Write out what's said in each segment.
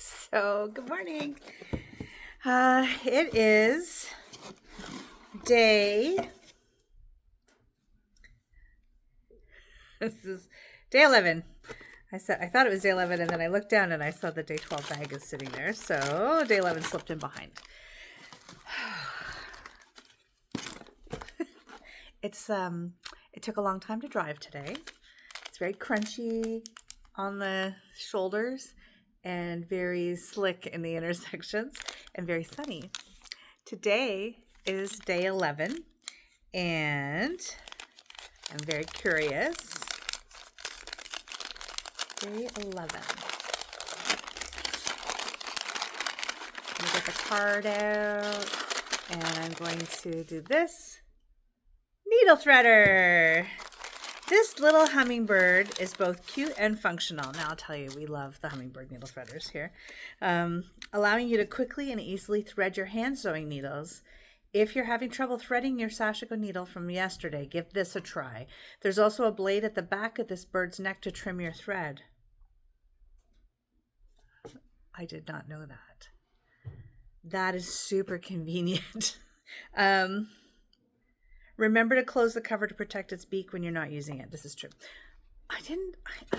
So, good morning. It is day. This is day 11. I thought it was day 11, and then I looked down and I saw the day 12 bag is sitting there. So day 11 slipped in behind. It took a long time to drive today. It's very crunchy on the shoulders and very slick in the intersections and very sunny. Today is day 11 and I'm very curious. Day 11. I'm going to get the card out and I'm going to do this. Needle threader. This little hummingbird is both cute and functional. Now I'll tell you, we love the hummingbird needle threaders here. Allowing you to quickly and easily thread your hand sewing needles. If you're having trouble threading your Sashiko needle from yesterday, give this a try. There's also a blade at the back of this bird's neck to trim your thread. I did not know that. That is super convenient. Remember to close the cover to protect its beak when you're not using it. This is true. I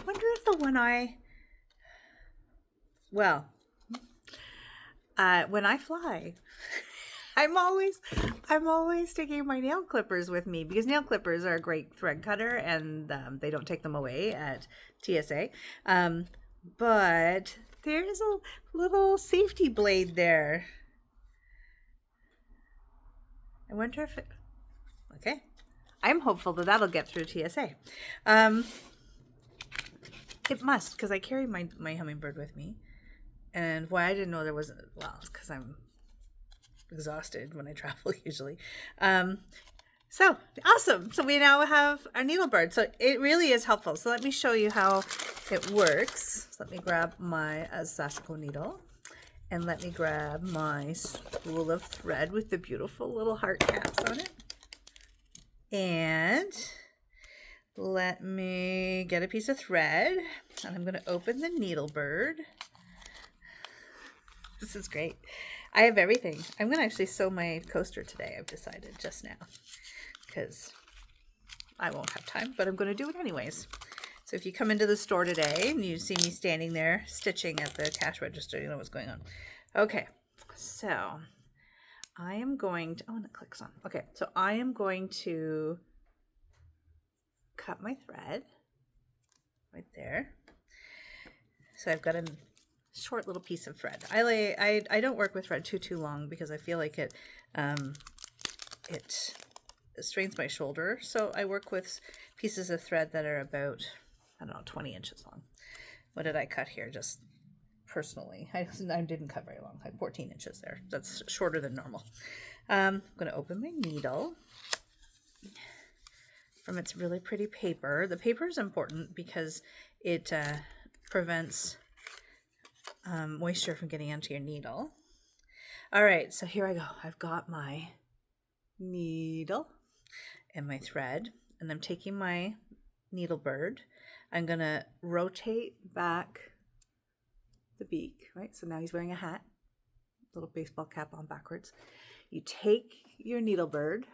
wonder if the one when I fly, I'm always taking my nail clippers with me because nail clippers are a great thread cutter and they don't take them away at TSA. But there's a little safety blade there. I wonder if it... Okay. I'm hopeful that that'll get through TSA. It must, because I carry my hummingbird with me. And why I didn't know there wasn't, well, it's because I'm exhausted when I travel usually. So, awesome. So we now have our needle bird. So it really is helpful. So let me show you how it works. So let me grab my Sashiko needle. And let me grab my spool of thread with the beautiful little heart caps on it. And let me get a piece of thread, and I'm going to open the needle bird. This is great. I have everything. I'm going to actually sew my coaster today, I've decided just now, because I won't have time, but I'm going to do it anyways. So if you come into the store today and you see me standing there stitching at the cash register, you know what's going on. Okay, so I am going to, oh, and it clicks on. Okay, so I am going to cut my thread right there. So I've got a short little piece of thread. I don't work with thread too long because I feel like it strains my shoulder. So I work with pieces of thread that are about, I don't know, 20 inches long. What did I cut here? Just personally, I didn't cut very long, like 14 inches there. That's shorter than normal. I'm going to open my needle from its really pretty paper. The paper is important because it prevents moisture from getting onto your needle. All right, so here I go. I've got my needle and my thread, and I'm taking my needle bird. I'm going to rotate back the beak, right? So now he's wearing a hat, little baseball cap on backwards. You take your needle bird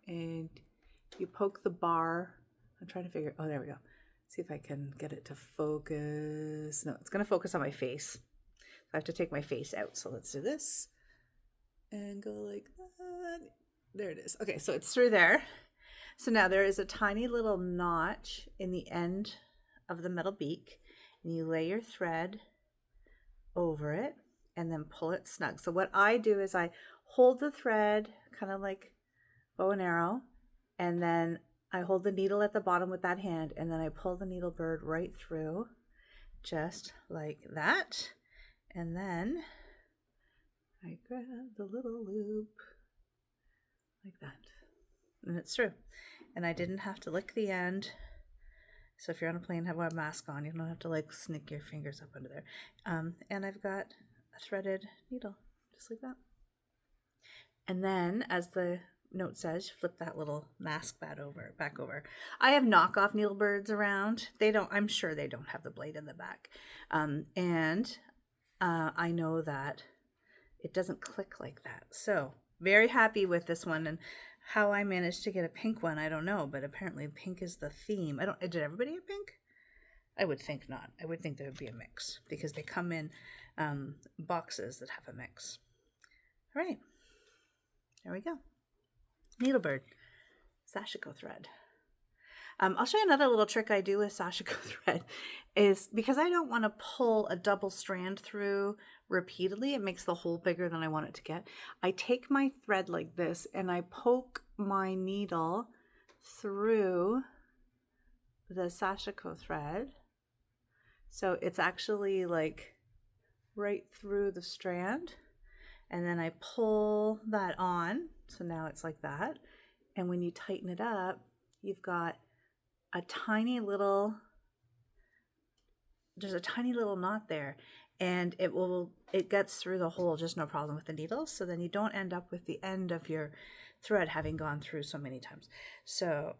and you poke the bar. I'm trying to figure, oh, there we go. See if I can get it to focus. No, it's going to focus on my face. I have to take my face out. So let's do this and go like that. There it is. Okay, so it's through there. So now there is a tiny little notch in the end of the metal beak, and you lay your thread over it and then pull it snug. So what I do is I hold the thread kind of like bow and arrow, and then I hold the needle at the bottom with that hand, and then I pull the needle bird right through just like that. And then I grab the little loop like that, and it's through. And I didn't have to lick the end. So if you're on a plane, have a mask on. You don't have to like sneak your fingers up under there. And I've got a threaded needle, just like that. And then, as the note says, flip that little mask back over. I have knockoff needle birds around. I'm sure they don't have the blade in the back. And I know that it doesn't click like that. So very happy with this one, and how I managed to get a pink one, I don't know, but apparently pink is the theme. Did everybody have pink? I would think not. I would think there would be a mix because they come in boxes that have a mix. All right, there we go. Needlebird, Sashiko thread. I'll show you another little trick I do with Sashiko thread is because I don't want to pull a double strand through repeatedly. It makes the hole bigger than I want it to get. I take my thread like this and I poke my needle through the Sashiko thread. So it's actually like right through the strand. And then I pull that on. So now it's like that. And when you tighten it up, you've got a tiny little, there's a tiny little knot there, and it gets through the hole just no problem with the needles. So then you don't end up with the end of your thread having gone through so many times. So,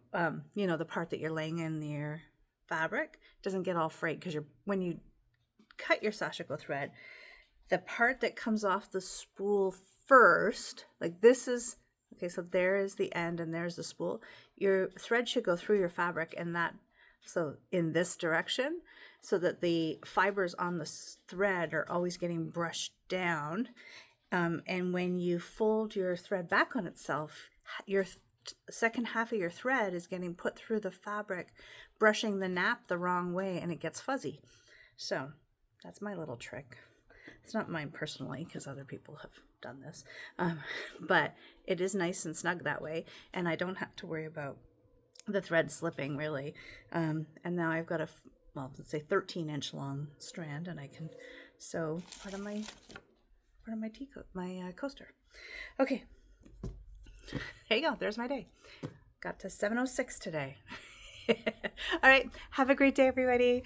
you know, the part that you're laying in your fabric doesn't get all frayed because when you cut your Sashiko thread, the part that comes off the spool first, like this is, okay, so there is the end and there's the spool. Your thread should go through your fabric so in this direction, so that the fibers on the thread are always getting brushed down. And when you fold your thread back on itself, your second half of your thread is getting put through the fabric, brushing the nap the wrong way, and it gets fuzzy. So that's my little trick. It's not mine personally because other people have done this, but it is nice and snug that way, and I don't have to worry about the thread slipping really. And now I've got let's say 13-inch long strand, and I can sew part of my coaster. Okay, there you go. There's my day. Got to 7:06 today. All right, have a great day, everybody.